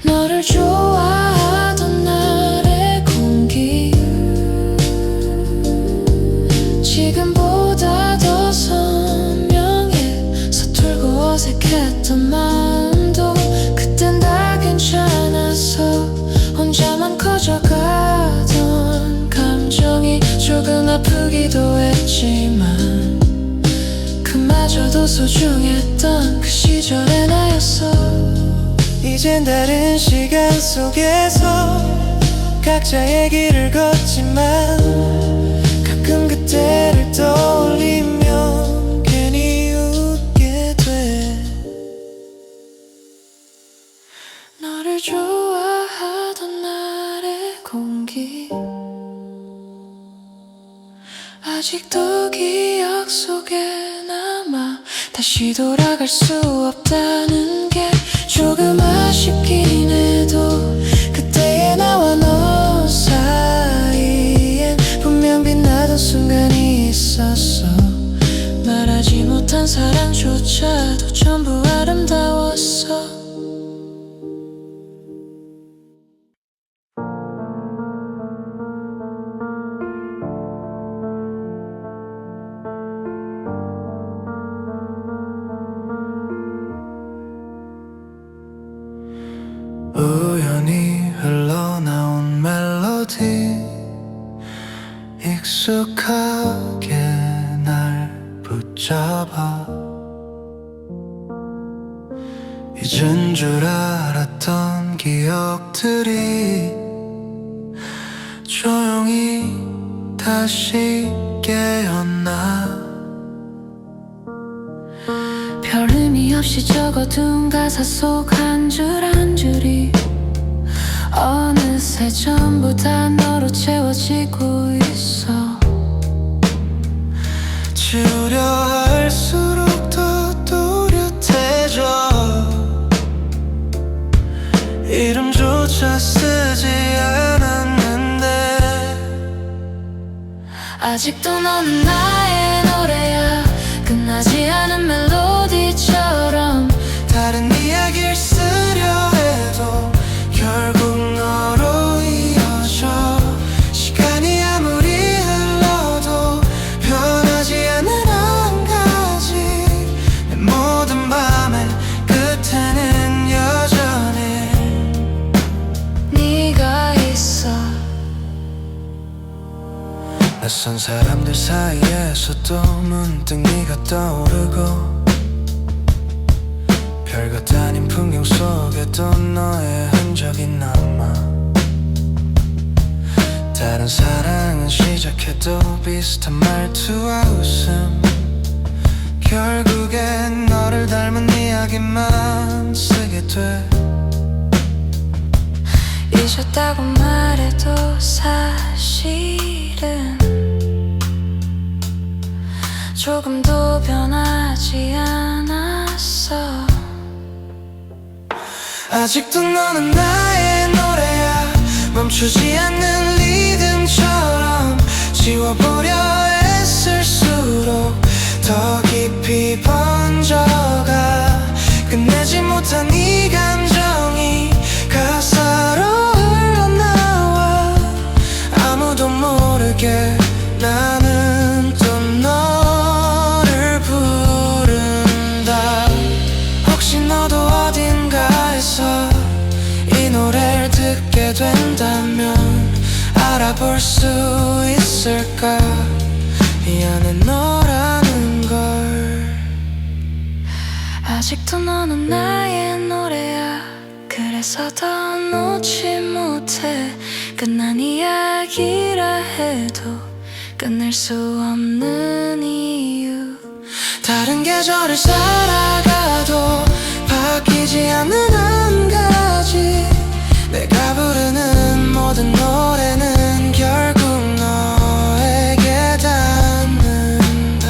너를 좋아하던 날의 공기 지금보다 더 선명해. 서툴고 어색했던 마음도 그땐 다 괜찮았어. 혼자만 커져가던 감정이 조금 아프기도 했지만 그마저도 소중했던 그 시절의 나였어. 이젠 다른 시간 속에서 각자의 길을 걷지만 가끔 그때를 떠올리면 괜히 웃게 돼. 너를 좋아하던 날의 공기 아직도 기억 속에 남아. 다시 돌아갈 수 없다는 게 조금 아쉽긴 해도 그때의 나와 너 사이엔 분명 빛나던 순간이 있었어. 말하지 못한 사랑조차도 전부 아름다웠어. 우연히 흘러나온 멜로디 익숙하게 날 붙잡아. 잊은 줄 알았던 기억들이 조용히 다시 깨었나. 별 의미 없이 적어둔 가사 속 한 줄 한 줄이 어느새 전부 다 너로 채워지고 있어. 지우려 할수록 더 또렷해져. 이름조차 쓰지 않았는데 아직도 넌 나의 노래야. 끝나지 않은 멜로디처럼 다른 이야기를 쓰려 해도 결국 너로 이어져. 시간이 낯선 사람들 사이에서 또 문득 네가 떠오르고 별것 아닌 풍경 속에도 너의 흔적이 남아 다른 사랑은 시작해도 비슷한 말투와 웃음 결국엔 너를 닮은 이야기만 쓰게 돼 잊었다고 말해도 사실은 조금도 변하지 않았어. 아직도 너는 나의 노래야 멈추지 않는 리듬처럼 지워보려 애쓸수록 더 깊이 번져가 끝내지 못한 이 감정이 가사로 흘러나와 아무도 모르게 나는 또 너를 부른다 혹시 너도 어딘가에서 이 노래를 듣게 된다면 알아볼 수 있을까 미안해 너라는 걸 아직도 너는 나의 노래야 그래서 더 놓지 못해 끝난 이야기라 해도 끝낼 수 없는 이유 다른 계절을 살아가도 바뀌지 않는 한 가지 내가 부르는 모든 노래는 결국 너에게 닿는다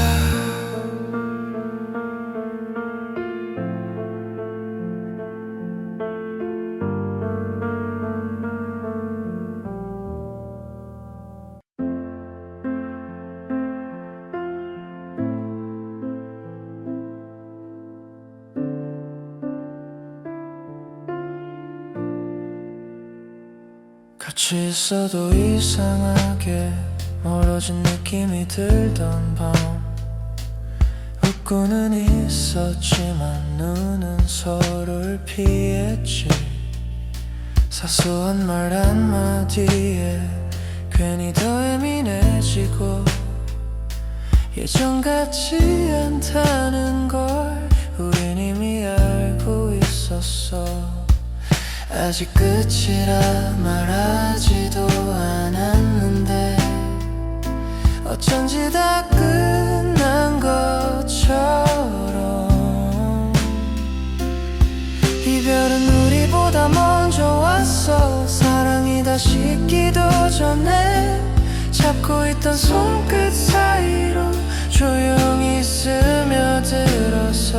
같이 있어도 이상하게 멀어진 느낌이 들던 밤 웃고는 있었지만 눈은 서로를 피했지 사소한 말 한마디에 괜히 더 예민해지고 예전 같지 않다는 걸 우린 이미 알고 있었어 아직 끝이라 말하지도 않았는데 어쩐지 다 끝난 것처럼 이별은 우리보다 먼저 왔어 사랑이다 싶기도 전에 잡고 있던 손끝 사이로 조용히 스며들어서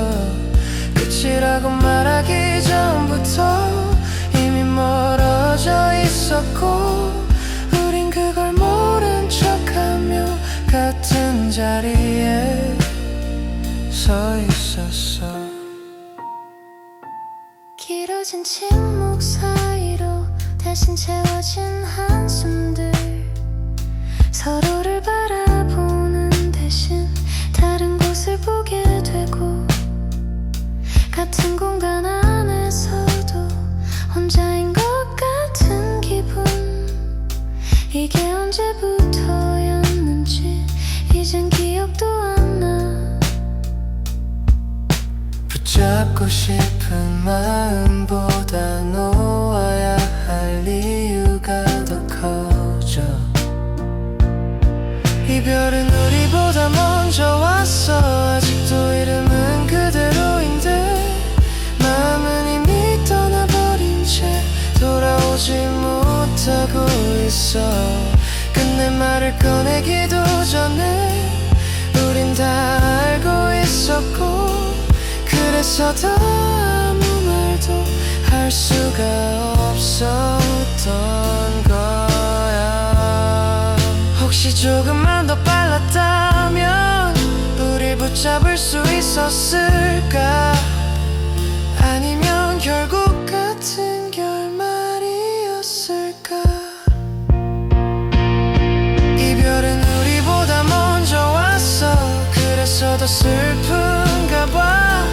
끝이라고 말하기 전부터 이미 멀어져 있었고 우린 그걸 모른 척하며 같은 자리에 서 있었어 길어진 침묵 사이로 대신 채워진 한숨들 서로를 바라보는 대신 다른 곳을 보게 되고 같은 공간 안에서도 혼자인 것 같은 기분 이게 언제부터였는지 이젠 기억도 안 나 붙잡고 싶은 마음보다 놓아야 할 이유가 더 커져 이별은 우리보다 먼저 왔어 아직도 이름은 그대로인데 마음은 이미 떠나버린 채 돌아오지 못하고 있어 끝내 말을 꺼내기도 전에 우린 다 알고 있었고 그래서 더 아무 말도 할 수가 없었던 거야 혹시 조금만 더 빨랐다면 우릴 붙잡을 수 있었을까 아니면 결국 같은 결말이었을까 이별은 우리보다 먼저 왔어 그래서 더 슬픈가 봐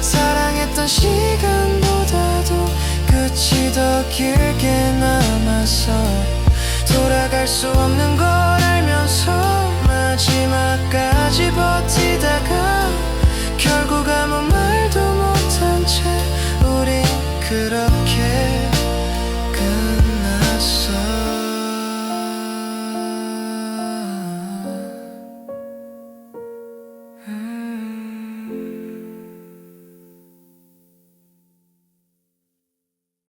사랑했던 시간보다도 끝이 더 길게 남아서 돌아갈 수 없는 걸